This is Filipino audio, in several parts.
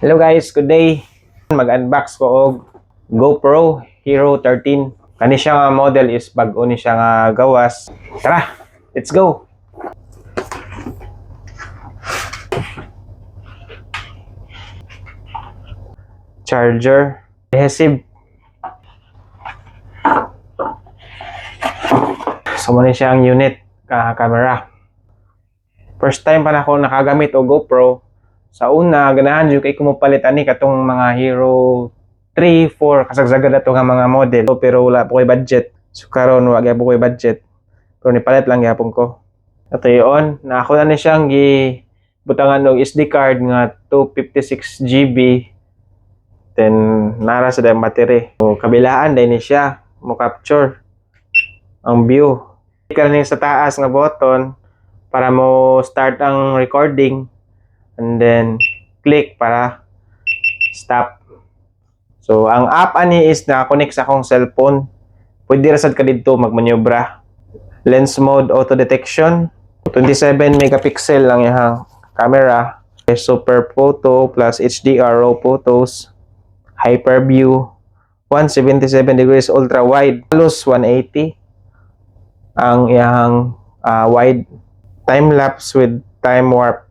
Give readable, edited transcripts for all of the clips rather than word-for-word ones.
Hello guys, good day. Mag-unbox ko og GoPro Hero 13. Kani siya nga model is bag-o ni siya nga gawas. Tara, let's go. Charger, adhesive. So mo ni siya ang unit camera. First time pa na ako nakagamit og GoPro. Sa una, ganahan yung kay kumupalit ani katong mga Hero 3, 4, kasagsagan na to nga mga model. Pero wala po ko'y budget. So karon wala po ko'y budget. Pero nipalit lang yapon ko. Ito yun, na ako na ni siyang gibutangan og SD card nga 256 GB. Then nara sa dayang battery. So kabilaan dahil ni siya mo capture ang view. Ikaw sa taas nga button para mo start ang recording. And then click para stop. So ang app ani is na-connect sa akong cellphone. Pwede rasad ka dito magmanyobra. Lens mode auto detection. 27 megapixel lang yung camera. Super photo plus HDR raw photos. Hyper view. 177 degrees ultra wide. Plus 180 ang iyang wide. Time lapse with time warp.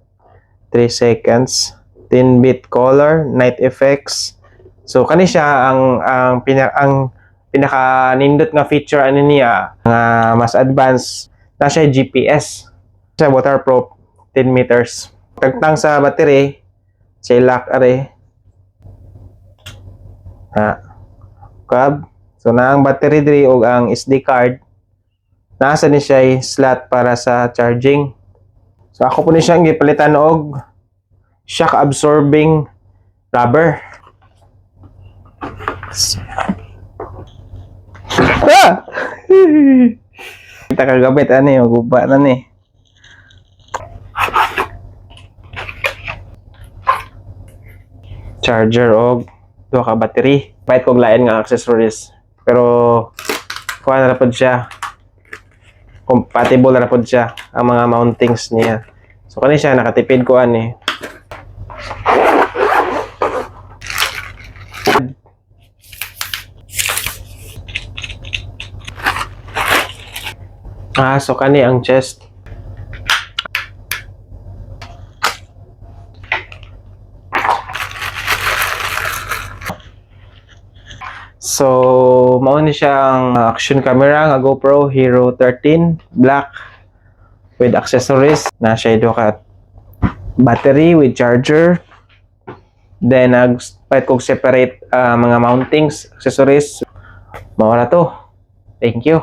3 seconds, 10-bit color, night effects. So kani siya ang pinaka nindot nga feature ani niya nga mas advanced na siya GPS. Siya waterproof 10 meters. Tagtang sa battery, siya lock are. Kab. So na ang battery diri og ang SD card. Nasa ni siya slot para sa charging. So ako po ni siyang gipalitan og shock absorbing rubber. Kita kagabit ani guba na ni. Charger og duha ka battery. Pahit kog lain nga accessories. Pero kuha na pod siya. Compatible na pod siya ang mga mountings niya. So kani siya nakatipid ko ani. So kani ang chest. So, mao ni siyang action camera nga GoPro Hero 13 black with accessories. Na siya do ka battery with charger. Then nagpahit kog separate mga mountings, accessories. Mao na to. Thank you.